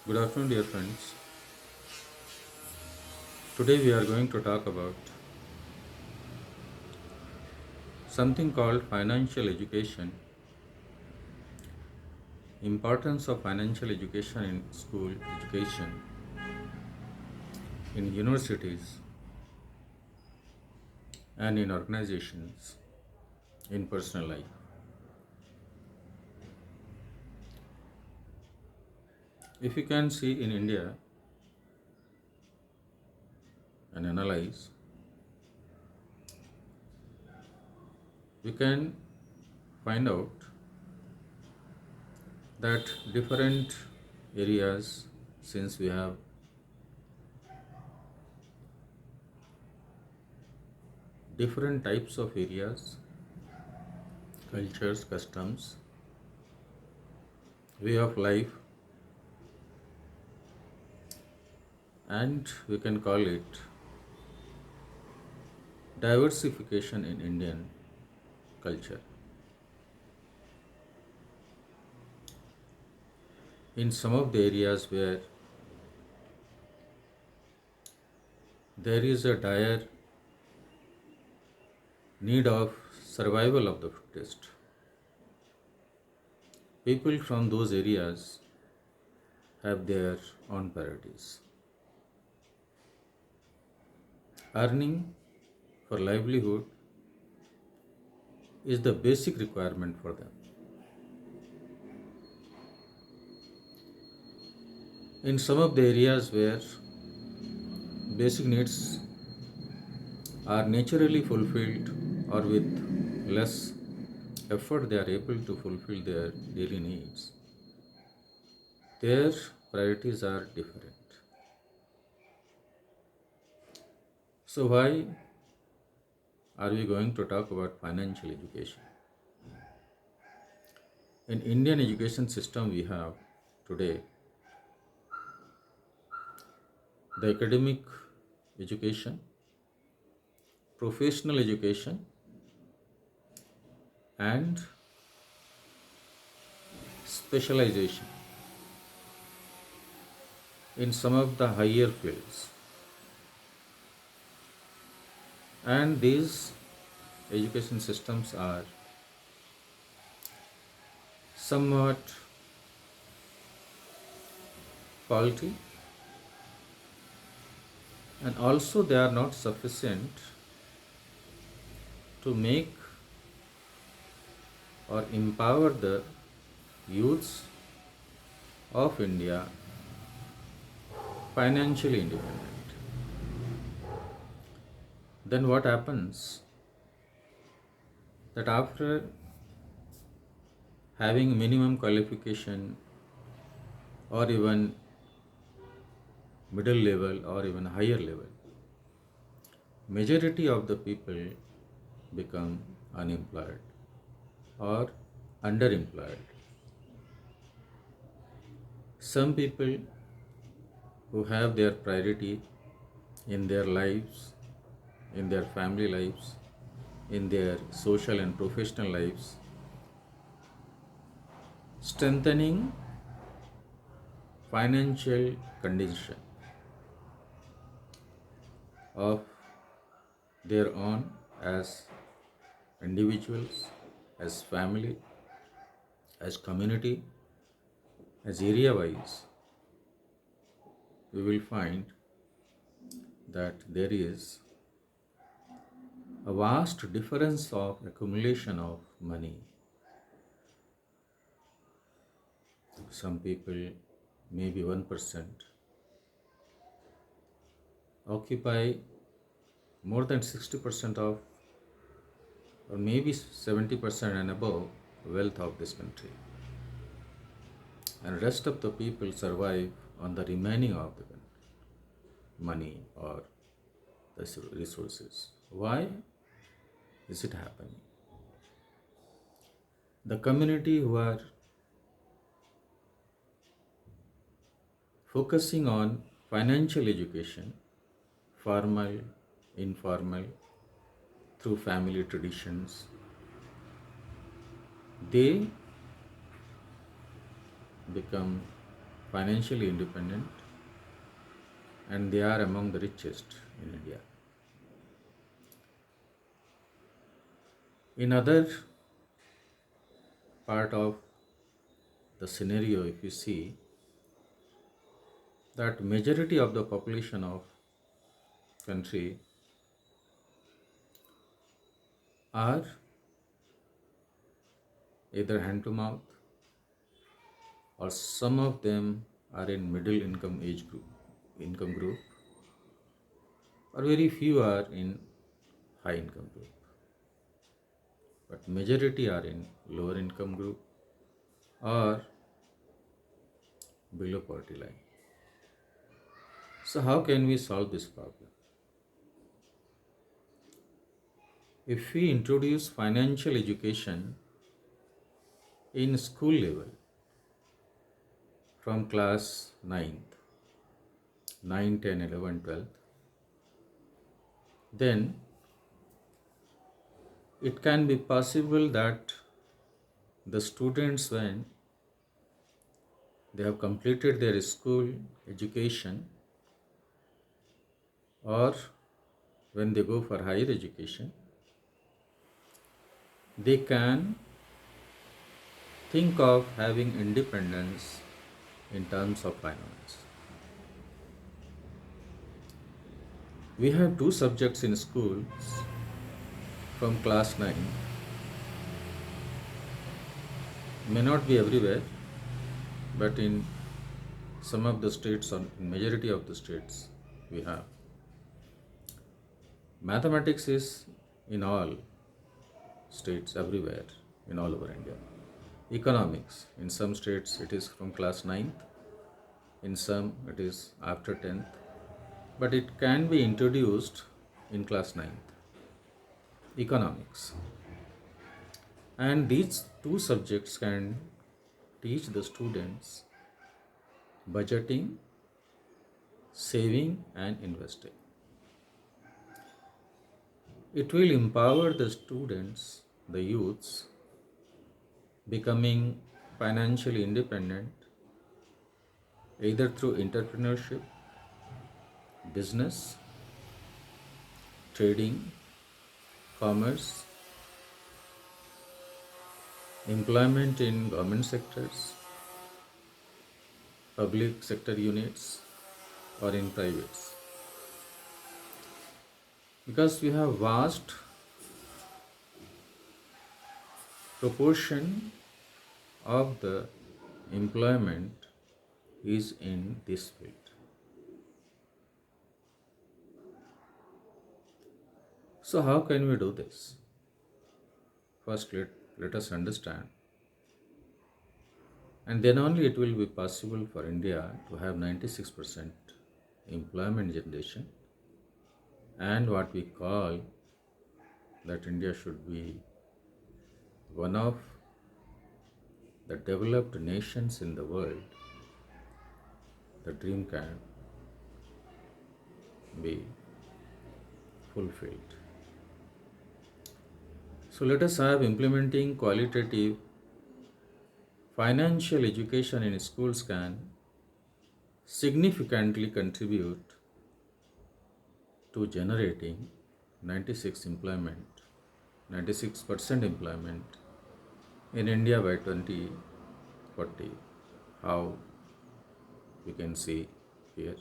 Good afternoon, dear friends. Today we are going to talk about something called financial education, importance of financial education in school education, in universities, and in organizations, in personal life. If you can see in India and analyze, we can find out that different areas, since we have different types of areas, cultures, customs, way of life, and we can call it diversification in Indian culture. In some of the areas where there is a dire need of survival of the fittest, people from those areas have their own priorities. Earning for livelihood is the basic requirement for them. In some of the areas where basic needs are naturally fulfilled or with less effort they are able to fulfill their daily needs, their priorities are different. So, why are we going to talk about financial education? In Indian education system we have today, the academic education, professional education, and specialization in some of the higher fields. And these education systems are somewhat faulty, and also they are not sufficient to make or empower the youths of India financially independent. Then what happens that after having minimum qualification or even middle level or even higher level, majority of the people become unemployed or underemployed. Some people who have their priority in their lives, in their family lives, in their social and professional lives, strengthening financial condition of their own as individuals, as family, as community, as area wise, we will find that there is a vast difference of accumulation of money. Some people, maybe 1%, occupy more than 60% of, or maybe 70% and above, wealth of this country. And rest of the people survive on the remaining of the money or the resources. Why is it happening? The community who are focusing on financial education, formal, informal, through family traditions, they become financially independent, and they are among the richest in India. In other part of the scenario, if you see that majority of the population of country are either hand to mouth, or some of them are in middle income group, or very few are in high income group, but majority are in lower income group or below poverty line. So how can we solve this problem? If we introduce financial education in school level from class 9th, 9, 10, 11, 12th, then it can be possible that the students, when they have completed their school education or when they go for higher education, they can think of having independence in terms of finance. We have two subjects in schools from class 9, may not be everywhere, but in some of the states or in majority of the states we have. Mathematics is in all states everywhere in all over India. Economics, in some states it is from class 9th, in some it is after 10th, but it can be introduced in class 9th. Economics. And these two subjects can teach the students budgeting, saving, and investing. It will empower the students, the youths, becoming financially independent either through entrepreneurship, business, trading, commerce, employment in government sectors, public sector units, or in privates. Because we have vast proportion of the employment is in this field. So how can we do this? First, let us understand, and then only it will be possible for India to have 96% employment generation, and what we call that India should be one of the developed nations in the world. The dream can be fulfilled. So let us have implementing qualitative financial education in schools can significantly contribute to generating 96% employment in India by 2040. How we can see here.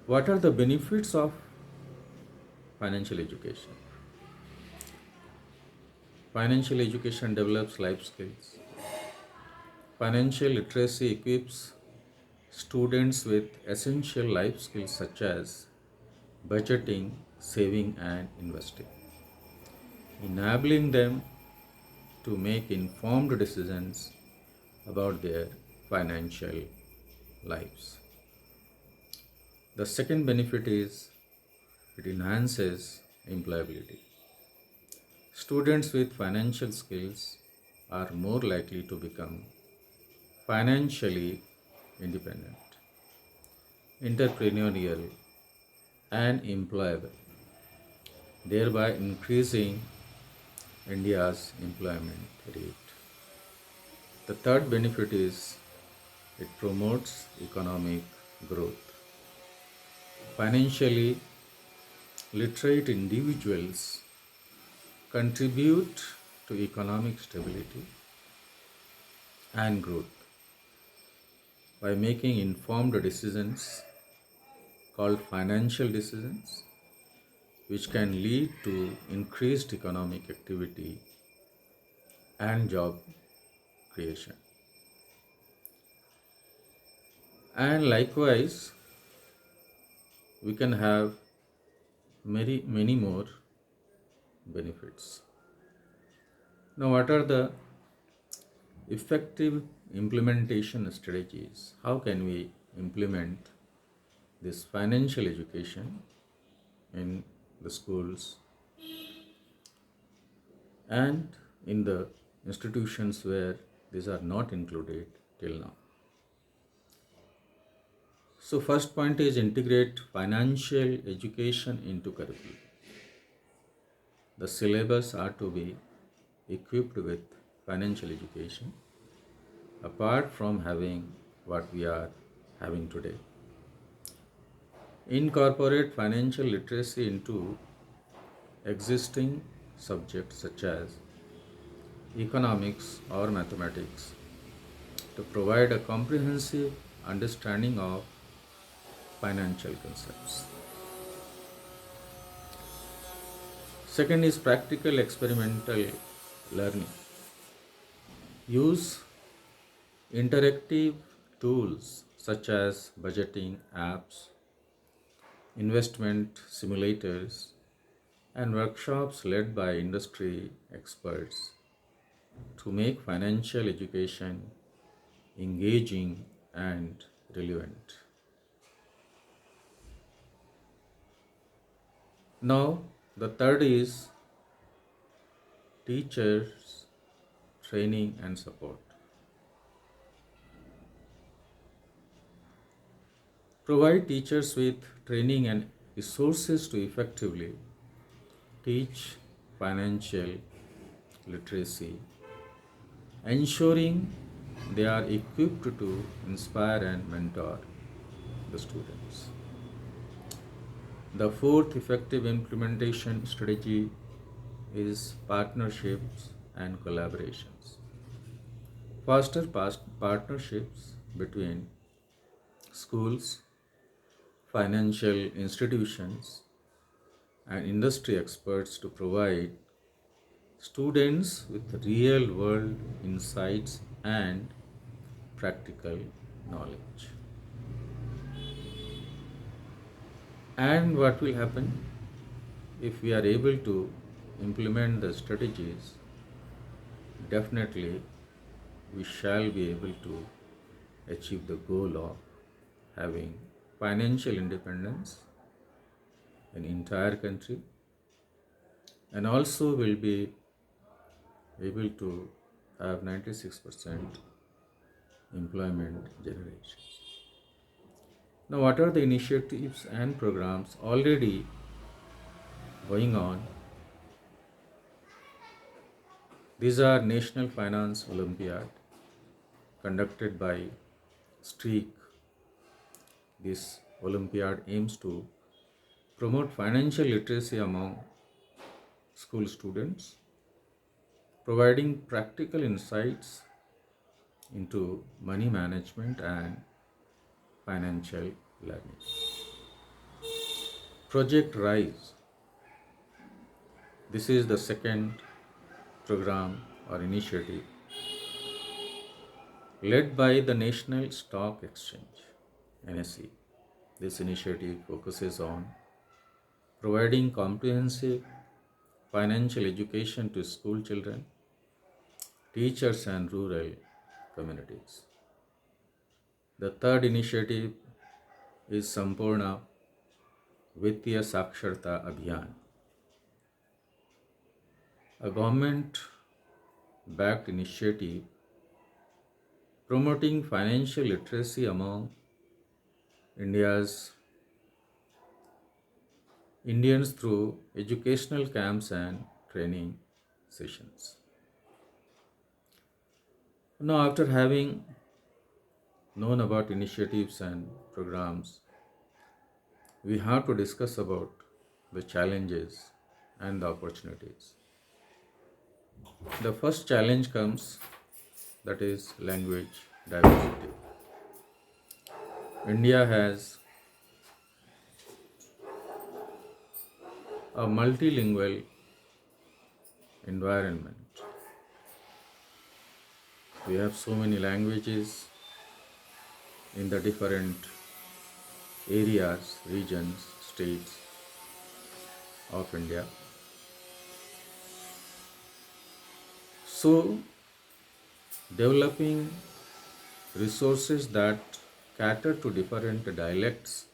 What are the benefits of financial education? Financial education develops life skills. Financial literacy equips students with essential life skills such as budgeting, saving, and investing, enabling them to make informed decisions about their financial lives. The second benefit is it enhances employability. Students with financial skills are more likely to become financially independent, entrepreneurial, and employable, thereby increasing India's employment rate. The third benefit is it promotes economic growth. Financially literate individuals contribute to economic stability and growth by making informed decisions called financial decisions, which can lead to increased economic activity and job creation. And likewise, we can have many more benefits. Now, what are the effective implementation strategies? How can we implement this financial education in the schools and in the institutions where these are not included till now? So, first point is integrate financial education into curriculum. The syllabus are to be equipped with financial education apart from having what we are having today. Incorporate financial literacy into existing subjects such as economics or mathematics to provide a comprehensive understanding of financial concepts. Second is practical experimental learning. Use interactive tools such as budgeting apps, investment simulators, and workshops led by industry experts to make financial education engaging and relevant. Now, the third is teachers training and support. Provide teachers with training and resources to effectively teach financial literacy, ensuring they are equipped to inspire and mentor the students. The fourth effective implementation strategy is partnerships and collaborations. Foster partnerships between schools, financial institutions, and industry experts to provide students with real world insights and practical knowledge. And what will happen if we are able to implement the strategies? Definitely, we shall be able to achieve the goal of having financial independence in entire country, and also will be able to have 96% employment generation. Now, what are the initiatives and programs already going on? These are National Finance Olympiad conducted by STREAK. This Olympiad aims to promote financial literacy among school students, providing practical insights into money management and financial learning. Project Rise. This is the second program or initiative led by the National Stock Exchange, NSE. This initiative focuses on providing comprehensive financial education to school children, teachers, and rural communities. The third initiative is Sampurna Vittiya Saksharta Abhiyan, a government backed initiative promoting financial literacy among India's Indians through educational camps and training sessions. Now, after having known about initiatives and programs, we have to discuss about the challenges and the opportunities. The first challenge comes, that is language diversity. India has a multilingual environment. We have so many languages in the different areas, regions, states of India. So, developing resources that cater to different dialects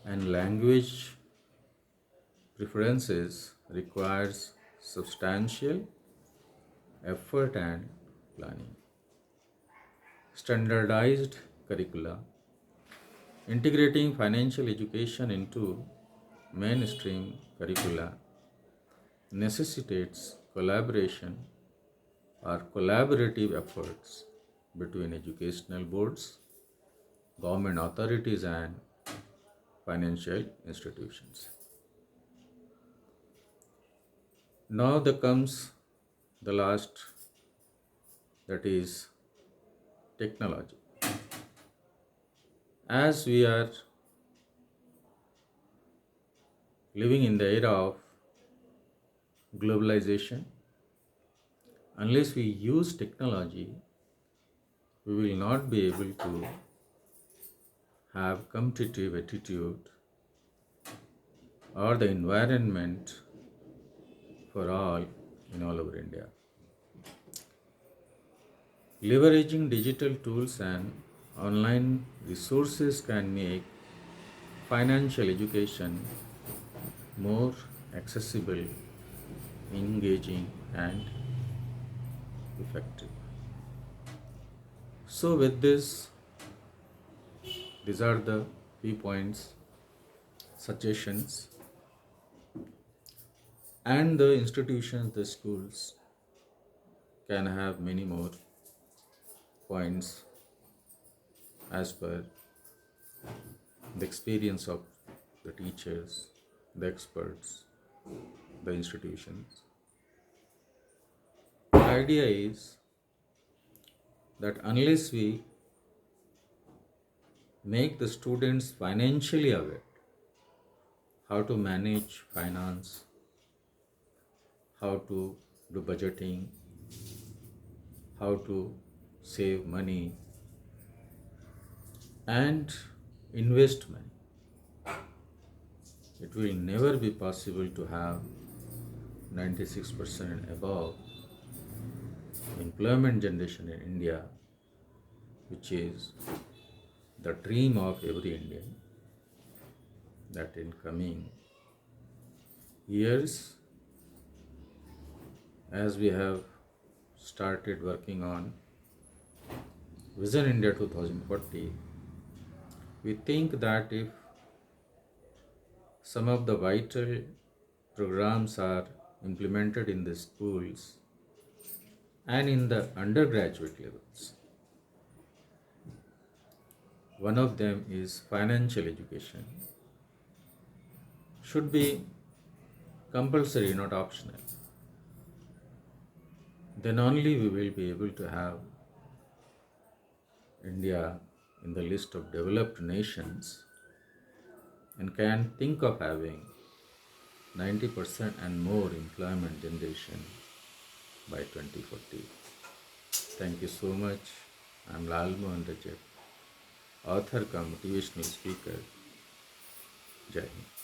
and language preferences requires substantial effort and planning. Standardized curricula, integrating financial education into mainstream curricula necessitates collaboration or collaborative efforts between educational boards, government authorities, and financial institutions. Now there comes the last, that is technology. As we are living in the era of globalization, unless we use technology, we will not be able to have competitive attitude or the environment for all in all over India. Leveraging digital tools and online resources can make financial education more accessible, engaging, and effective. So, with this, these are the key points, suggestions, and the institutions, the schools can have many more points as per the experience of the teachers, the experts, the institutions. The idea is that unless we make the students financially aware how to manage finance, how to do budgeting, how to save money and invest money, it will never be possible to have 96% and above employment generation in India, which is the dream of every Indian, that in coming years, as we have started working on Vision India 2040, we think that if some of the vital programs are implemented in the schools and in the undergraduate levels, one of them is financial education, should be compulsory, not optional. Then only we will be able to have India in the list of developed nations and can think of having 90% and more employment generation by 2040. Thank you so much. I am Lal Mohan Rajat, author cum motivational speaker. Jai Hind.